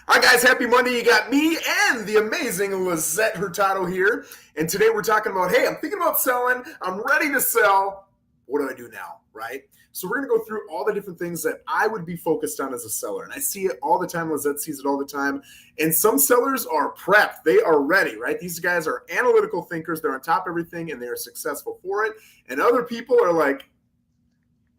All right, guys, happy Monday. You got me and the amazing Lissette Hurtado here. And today we're talking about, hey, I'm thinking about selling. I'm ready to sell. What do I do now, right? So we're going to go through all the different things that I would be focused on as a seller. And I see it all the time. Lissette sees it all the time. And some sellers are prepped. They are ready, right? These guys are analytical thinkers. They're on top of everything, and they are successful for it. And other people are like,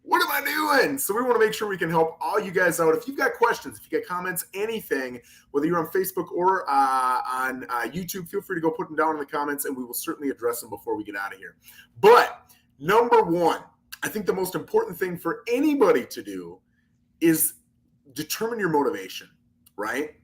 what am I doing? So we want to make sure we can help all you guys out. If you've got questions, if you got comments, anything, whether you're on Facebook or on YouTube, feel free to go put them down in the comments, and we will certainly address them before we get out of here. But number one, I think the most important thing for anybody to do is determine your motivation, right?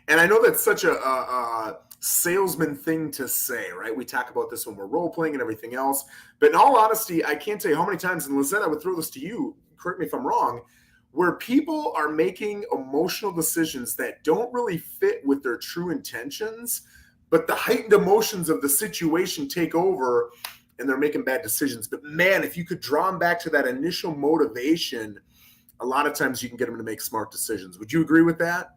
And I know that's such a salesman thing to say, right? We talk about this when we're role playing and everything else. But in all honesty, I can't tell you how many times, and Lissette, I would throw this to you, correct me if I'm wrong, where people are making emotional decisions that don't really fit with their true intentions, but the heightened emotions of the situation take over and they're making bad decisions. But man, if you could draw them back to that initial motivation, a lot of times you can get them to make smart decisions. Would you agree with that?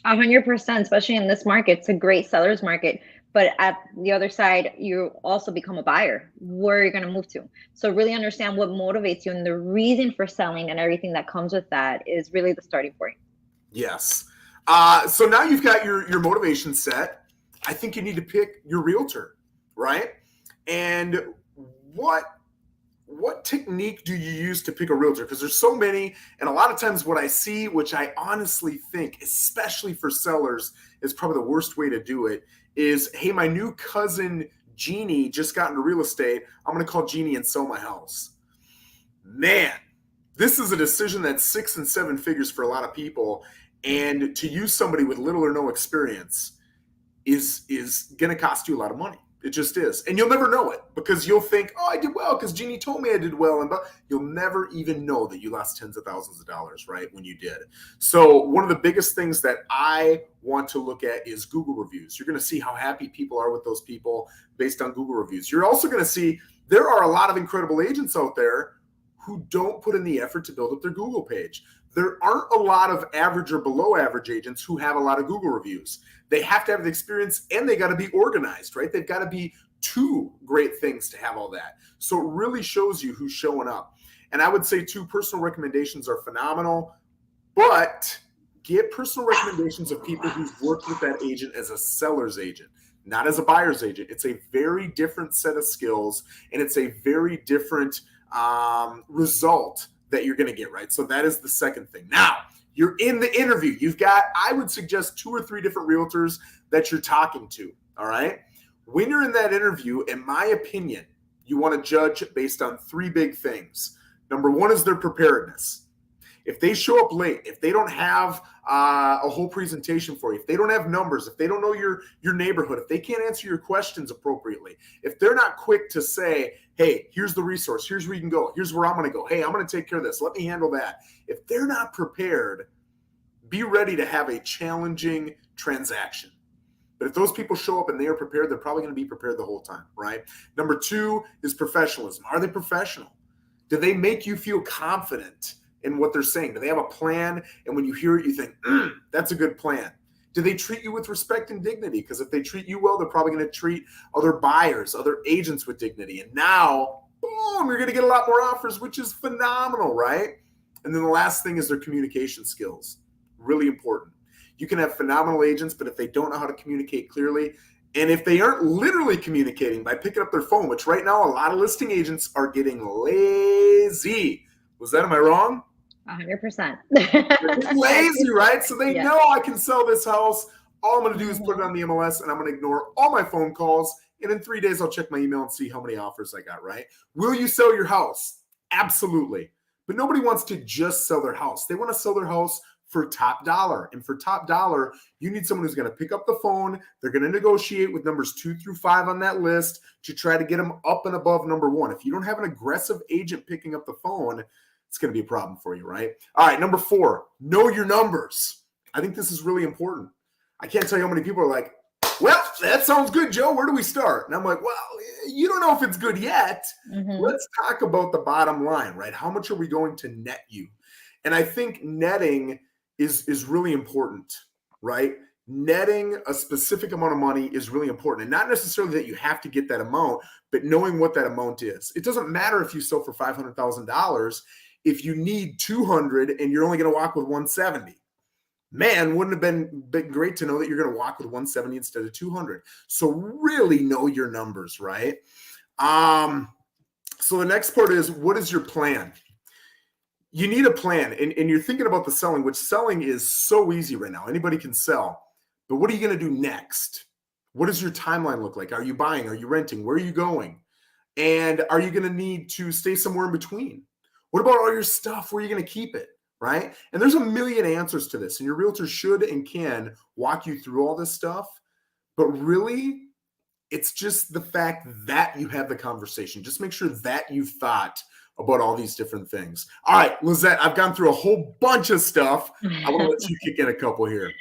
100%, especially in this market. It's a great seller's market. But at the other side, you also become a buyer. Where are you going to move to? So really understand what motivates you, and the reason for selling and everything that comes with that is really the starting point. Yes. So now you've got your motivation set. I think you need to pick your realtor, right? And what technique do you use to pick a realtor? Because there's so many, and a lot of times what I see, which I honestly think, especially for sellers, is probably the worst way to do it, is, hey, my new cousin Jeannie just got into real estate. I'm going to call Jeannie and sell my house. Man, this is a decision that's 6 and 7 figures for a lot of people. And to use somebody with little or no experience is going to cost you a lot of money. It just is. And you'll never know it because you'll think, oh, I did well because Jeannie told me I did well. And you'll never even know that you lost tens of thousands of dollars, right, when you did. So one of the biggest things that I want to look at is Google reviews. You're going to see how happy people are with those people based on Google reviews. You're also going to see there are a lot of incredible agents out there who don't put in the effort to build up their Google page. There aren't a lot of average or below average agents who have a lot of Google reviews. They have to have the experience and they got to be organized, right? They've got to be two great things to have all that. So it really shows you who's showing up. And I would say too, personal recommendations are phenomenal, but get personal recommendations of people who've worked with that agent as a seller's agent, not as a buyer's agent. It's a very different set of skills, and it's a very different result that you're going to get, right? So that is the second thing. Now, you're in the interview. You've got, I would suggest, 2 or 3 different realtors that you're talking to, all right? When you're in that interview, in my opinion, you want to judge based on 3 big things. Number 1 is their preparedness. If they show up late, if they don't have a whole presentation for you, if they don't have numbers, if they don't know your neighborhood, if they can't answer your questions appropriately, if they're not quick to say, hey, here's the resource, here's where you can go, here's where I'm going to go, hey, I'm going to take care of this, let me handle that. If they're not prepared, be ready to have a challenging transaction. But if those people show up and they are prepared, they're probably going to be prepared the whole time, right? Number 2 is professionalism. Are they professional? Do they make you feel confident in what they're saying? Do they have a plan? And when you hear it, you think, that's a good plan. Do they treat you with respect and dignity? Because if they treat you well, they're probably going to treat other buyers, other agents with dignity. And now, boom, you're going to get a lot more offers, which is phenomenal, right? And then the last thing is their communication skills. Really important. You can have phenomenal agents, but if they don't know how to communicate clearly, and if they aren't literally communicating by picking up their phone, which right now a lot of listing agents are getting lazy. Am I wrong? 100%. Lazy, right? So they Yeah. know I can sell this house. All I'm going to do is put it on the MLS, and I'm going to ignore all my phone calls. And in 3 days, I'll check my email and see how many offers I got, right? Will you sell your house? Absolutely. But nobody wants to just sell their house. They want to sell their house for top dollar. And for top dollar, you need someone who's going to pick up the phone. They're going to negotiate with numbers 2 through 5 on that list to try to get them up and above number 1. If you don't have an aggressive agent picking up the phone, it's going to be a problem for you, right? All right, number 4, know your numbers. I think this is really important. I can't tell you how many people are like, well, that sounds good, Joe. Where do we start? And I'm like, well, you don't know if it's good yet. Let's talk about the bottom line, right? How much are we going to net you? And I think netting is really important, right? netting a specific amount of money is really important. And not necessarily that you have to get that amount, but knowing what that amount is. It doesn't matter if you sell for $500,000 if you need 200 and you're only going to walk with 170. Man, wouldn't have been great to know that you're going to walk with 170 instead of 200. So really know your numbers, right? So the next part is, what is your plan? You need a plan, and you're thinking about the selling, which selling is so easy right now. Anybody can sell. But what are you going to do next? What does your timeline look like? Are you buying? Are you renting? Where are you going? And are you going to need to stay somewhere in between? What about all your stuff? Where are you going to keep it? Right? And there's a million answers to this, and your realtor should and can walk you through all this stuff. But really, it's just the fact that you have the conversation. Just make sure that you've thought about all these different things. All right, Lissette, I've gone through a whole bunch of stuff. I want to let you kick in a couple here.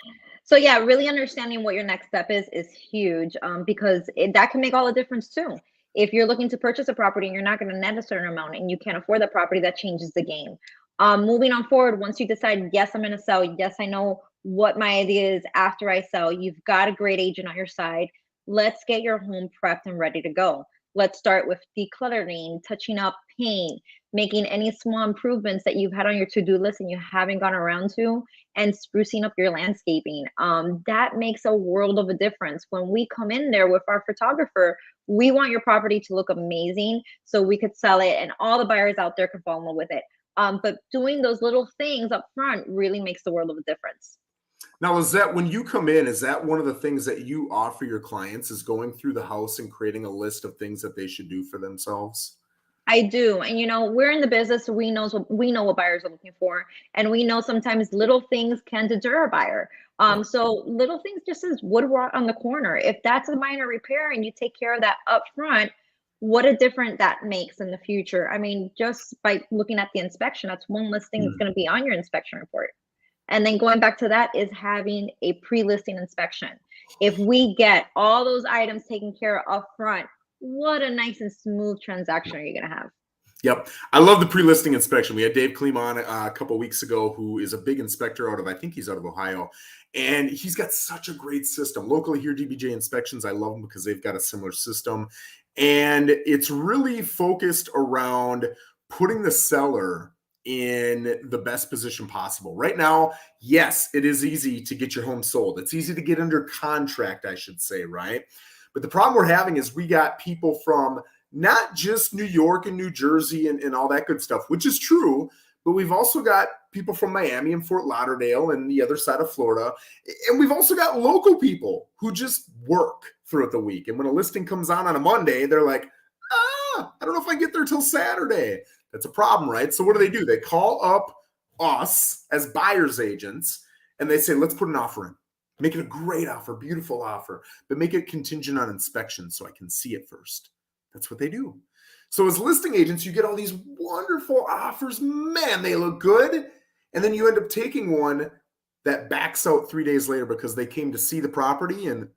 So yeah, really understanding what your next step is huge, because that can make all the difference too. If you're looking to purchase a property and you're not going to net a certain amount and you can't afford that property, that changes the game. Moving on forward, once you decide, yes, I'm going to sell. Yes, I know what my idea is after I sell. You've got a great agent on your side. Let's get your home prepped and ready to go. Let's start with decluttering, touching up paint, making any small improvements that you've had on your to-do list and you haven't gone around to, and sprucing up your landscaping. That makes a world of a difference. When we come in there with our photographer, we want your property to look amazing so we could sell it and all the buyers out there can fall in love with it. But doing those little things up front really makes the world of a difference. Now, Lissette, when you come in, is that one of the things that you offer your clients, is going through the house and creating a list of things that they should do for themselves? I do. And we're in the business, so we know what buyers are looking for. And we know sometimes little things can deter a buyer. So little things just as wood rot on the corner. If that's a minor repair and you take care of that up front, what a difference that makes in the future. I mean, just by looking at the inspection, that's one less thing that's going to be on your inspection report. And then going back to that is having a pre-listing inspection. If we get all those items taken care of up front, what a nice and smooth transaction are you going to have? Yep. I love the pre-listing inspection. We had Dave Kleem on a couple of weeks ago, who is a big inspector I think he's out of Ohio. And he's got such a great system. Locally here, DBJ Inspections, I love them because they've got a similar system. And it's really focused around putting the seller in the best position possible. Right now, yes, it is easy to get your home sold. It's easy to get under contract, I should say, right? But the problem we're having is we got people from not just New York and New Jersey and all that good stuff, which is true, but we've also got people from Miami and Fort Lauderdale and the other side of Florida. And we've also got local people who just work throughout the week. And when a listing comes on a Monday, they're like, I don't know if I get there till Saturday. That's a problem, right? So what do? They call up us as buyer's agents and they say, let's put an offer in. Make it a great offer, beautiful offer, but make it contingent on inspection so I can see it first. That's what they do. So as listing agents, you get all these wonderful offers. Man, they look good. And then you end up taking one that backs out 3 days later because they came to see the property and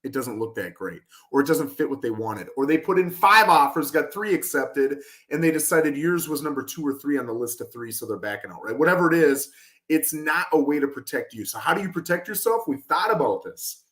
it doesn't look that great, or it doesn't fit what they wanted, or they put in 5 offers, got 3 accepted, and they decided yours was number 2 or 3 on the list of 3, so they're backing out, right? Whatever it is, it's not a way to protect you. So how do you protect yourself? We've thought about this.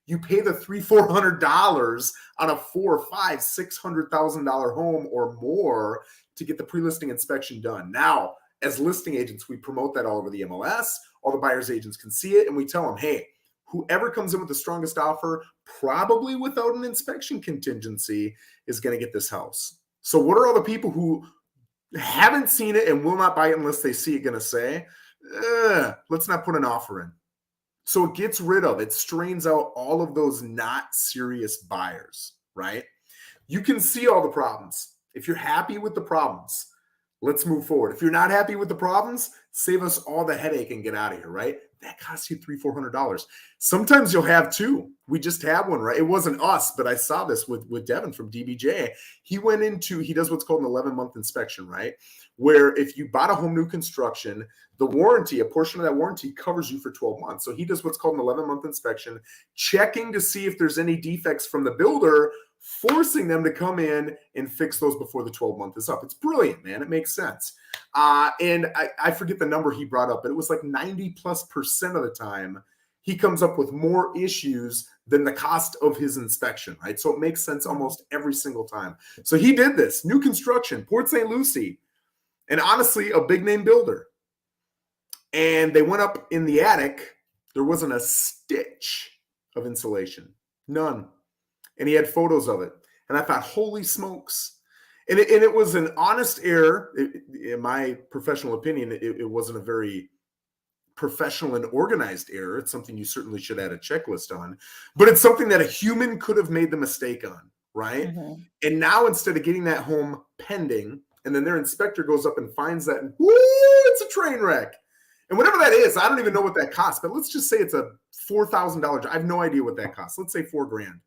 You pay the $300-$400 on a $400,000, $500,000, $600,000 home or more to get the pre-listing inspection done. Now, as listing agents, we promote that all over the MLS. All the buyer's agents can see it, and we tell them, hey, whoever comes in with the strongest offer, probably without an inspection contingency, is going to get this house. So what are all the people who haven't seen it and will not buy it unless they see it going to say? Let's not put an offer in. So it strains out all of those not serious buyers, right? You can see all the problems. If you're happy with the problems, let's move forward. If you're not happy with the problems, save us all the headache and get out of here, right? That costs you $300-$400. Sometimes you'll have 2. We just had one, right? It wasn't us, but I saw this with Devin from DBJ. He does what's called an 11-month inspection, right? Where if you bought a home new construction, the warranty, a portion of that warranty covers you for 12 months. So he does what's called an 11-month inspection, checking to see if there's any defects from the builder, forcing them to come in and fix those before the 12-month is up. It's brilliant, man. It makes sense. And I forget the number he brought up, but it was like 90+% of the time, he comes up with more issues than the cost of his inspection, right? So it makes sense almost every single time. So he did this, new construction, Port St. Lucie, and honestly, a big name builder. And they went up in the attic. There wasn't a stitch of insulation, none. And he had photos of it. And I thought, holy smokes. And it was an honest error. In my professional opinion, it wasn't a very professional and organized error. It's something you certainly should add a checklist on, but it's something that a human could have made the mistake on, right? Mm-hmm. And now instead of getting that home pending, and then their inspector goes up and finds that, and whoo, it's a train wreck. And whatever that is, I don't even know what that costs, but let's just say it's a $4,000. I have no idea what that costs. Let's say $4,000.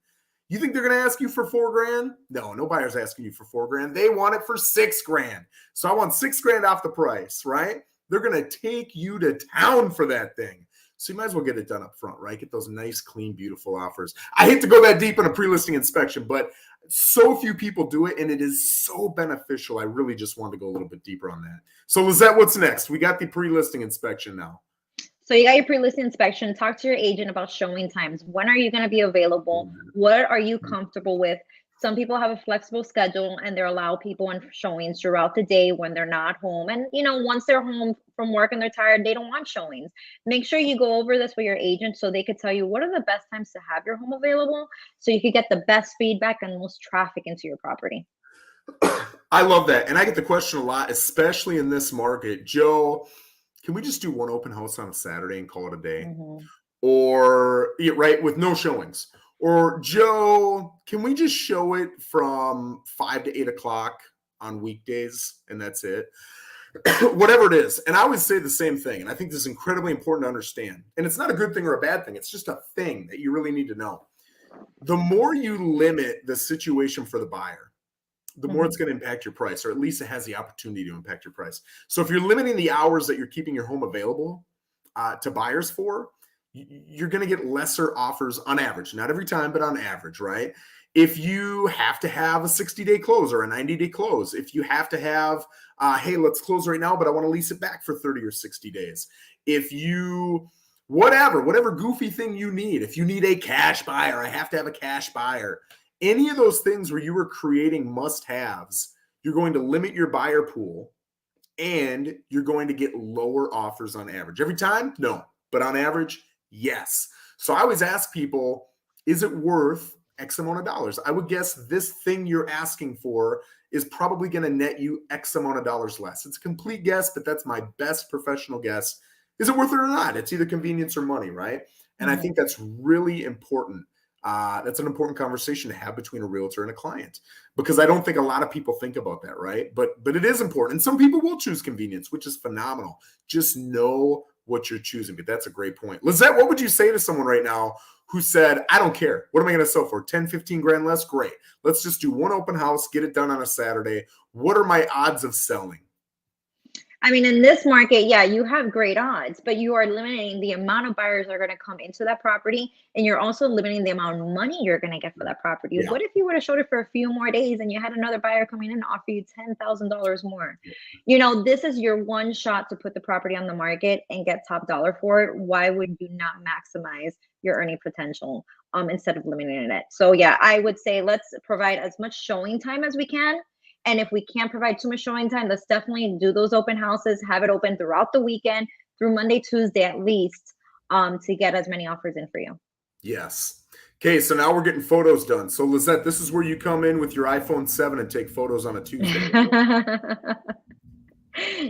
You think they're going to ask you for $4,000? No buyer's asking you for $4,000. They want it for $6,000. So I want $6,000 off the price, right? They're going to take you to town for that thing. So you might as well get it done up front, right? Get those nice, clean, beautiful offers. I hate to go that deep in a pre-listing inspection, but so few people do it, and it is so beneficial. I really just wanted to go a little bit deeper on that. So Lissette, what's next? We got the pre-listing inspection now. So you got your pre-listing inspection. Talk to your agent about showing times. When are you going to be available? What are you comfortable with? Some people have a flexible schedule and they allow people in showings throughout the day when they're not home. And, once they're home from work and they're tired, they don't want showings. Make sure you go over this with your agent so they could tell you what are the best times to have your home available so you could get the best feedback and most traffic into your property. I love that. And I get the question a lot, especially in this market. Joe, can we just do one open house on a Saturday and call it a day? Mm-hmm. Or, right, with no showings. Or, Joe, can we just show it from 5 to 8 o'clock on weekdays and that's it? Whatever it is. And I always say the same thing. And I think this is incredibly important to understand. And it's not a good thing or a bad thing. It's just a thing that you really need to know. The more you limit the situation for the buyer, the more it's going to impact your price, or at least it has the opportunity to impact your price. So if you're limiting the hours that you're keeping your home available to buyers for, you're going to get lesser offers on average. Not every time, but on average, right? If you have to have a 60-day close or a 90-day close, if you have to have, hey, let's close right now, but I want to lease it back for 30 or 60 days. If you, whatever goofy thing you need, if you need a cash buyer, I have to have a cash buyer. Any of those things where you are creating must-haves, you're going to limit your buyer pool and you're going to get lower offers on average. Every time? No. But on average, yes. So I always ask people, is it worth X amount of dollars? I would guess this thing you're asking for is probably going to net you X amount of dollars less. It's a complete guess, but that's my best professional guess. Is it worth it or not? It's either convenience or money, right? And I think that's really important. That's an important conversation to have between a realtor and a client, because I don't think a lot of people think about that, right? But it is important. And some people will choose convenience, which is phenomenal. Just know what you're choosing. But that's a great point. Lissette, what would you say to someone right now who said, I don't care. What am I going to sell for? 10, 15 grand less? Great. Let's just do one open house, get it done on a Saturday. What are my odds of selling? I mean, in this market, yeah, you have great odds, but you are limiting the amount of buyers that are going to come into that property. And you're also limiting the amount of money you're going to get for that property. Yeah. What if you would have showed it for a few more days and you had another buyer coming in and offer you $10,000 more? This is your one shot to put the property on the market and get top dollar for it. Why would you not maximize your earning potential instead of limiting it? So yeah, I would say let's provide as much showing time as we can. And if we can't provide too much showing time, let's definitely do those open houses, have it open throughout the weekend, through Monday, Tuesday at least, to get as many offers in for you. Yes. Okay, so now we're getting photos done. So Lissette, this is where you come in with your iPhone 7 and take photos on a Tuesday.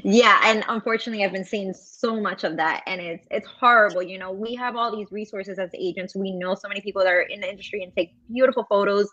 Yeah, and unfortunately, I've been seeing so much of that, and it's horrible. We have all these resources as agents. We know so many people that are in the industry and take beautiful photos,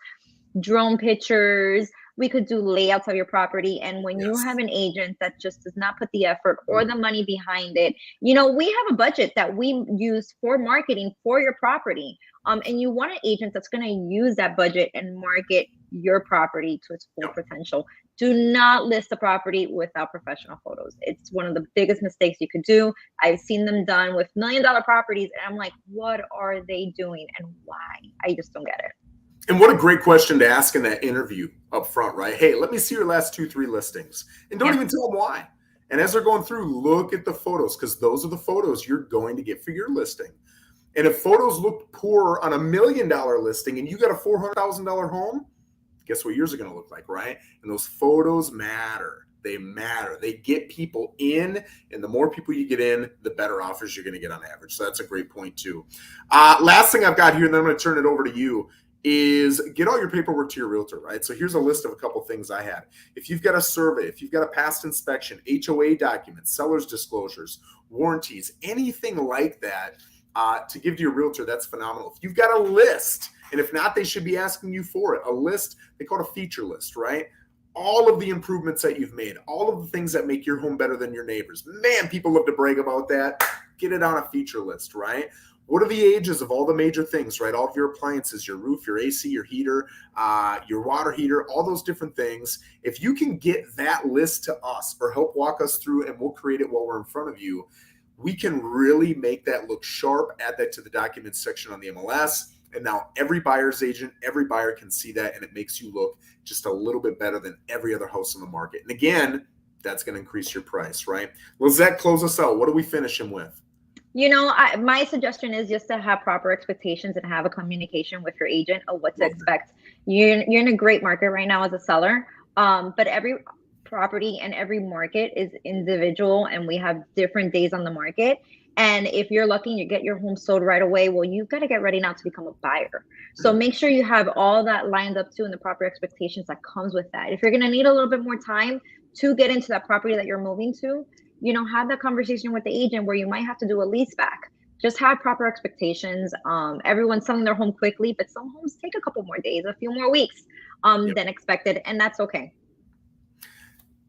drone pictures. We could do layouts of your property. And when you have an agent that just does not put the effort or the money behind it, we have a budget that we use for marketing for your property. And you want an agent that's going to use that budget and market your property to its full potential. Do not list a property without professional photos. It's one of the biggest mistakes you could do. I've seen them done with $1 million properties. And I'm like, what are they doing and why? I just don't get it. And what a great question to ask in that interview up front, right? Hey, let me see your last 2-3 listings. And don't even tell them why. And as they're going through, look at the photos, because those are the photos you're going to get for your listing. And if photos look poor on $1 million listing and you got a $400,000 home, guess what yours are going to look like, right? And those photos matter. They matter. They get people in, and the more people you get in, the better offers you're going to get on average. So that's a great point too. Last thing I've got here, and then I'm going to turn it over to you, is get all your paperwork to your realtor, right? So here's a list of a couple things I had. If you've got a survey, if you've got a past inspection, HOA documents, seller's disclosures, warranties, anything like that, to give to your realtor, that's phenomenal. If you've got a list, and if not, they should be asking you for it. A list, they call it a feature list, right? All of the improvements that you've made, all of the things that make your home better than your neighbors. Man, people love to brag about that. Get it on a feature list, right? What are the ages of all the major things, right? All of your appliances, your roof, your AC, your heater, your water heater, all those different things. If you can get that list to us or help walk us through, and we'll create it while we're in front of you, we can really make that look sharp, add that to the documents section on the MLS. And now every buyer's agent, every buyer can see that, and it makes you look just a little bit better than every other house on the market. And again, that's going to increase your price, right? Lissette, close us out. What are we finishing with? My suggestion is just to have proper expectations and have a communication with your agent of what to expect. You're in a great market right now as a seller, but every property and every market is individual, and we have different days on the market. And if you're lucky and you get your home sold right away, well, you've got to get ready now to become a buyer. So make sure you have all that lined up too, and the proper expectations that comes with that. If you're going to need a little bit more time to get into that property that you're moving to, have that conversation with the agent where you might have to do a lease back. Just have proper expectations. Everyone's selling their home quickly, but some homes take a couple more days, a few more weeks than expected, and that's okay.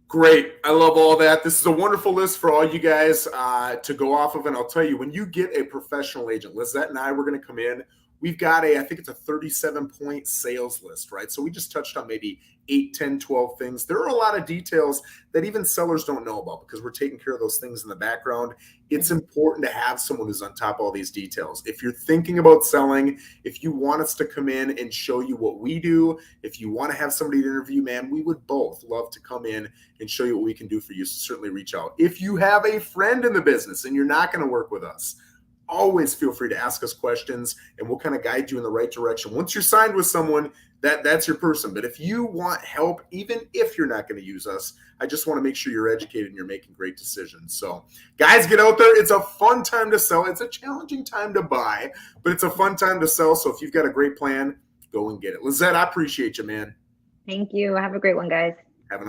Great. I love all that. This is a wonderful list for all you guys to go off of. And I'll tell you, when you get a professional agent, Lissette and I, we're going to come in. We've got I think it's a 37-point sales list, right? So we just touched on maybe 8, 10, 12 things. There are a lot of details that even sellers don't know about because we're taking care of those things in the background. It's important to have someone who's on top of all these details. If you're thinking about selling, if you want us to come in and show you what we do, if you want to have somebody to interview, man, we would both love to come in and show you what we can do for you. So certainly reach out. If you have a friend in the business and you're not going to work with us, always feel free to ask us questions and we'll kind of guide you in the right direction. Once you're signed with someone, that's your person. But if you want help, even if you're not going to use us, I just want to make sure you're educated and you're making great decisions. So guys, get out there. It's a fun time to sell. It's a challenging time to buy, but it's a fun time to sell. So if you've got a great plan, go and get it. Lissette, I appreciate you, man. Thank you. Have a great one, guys.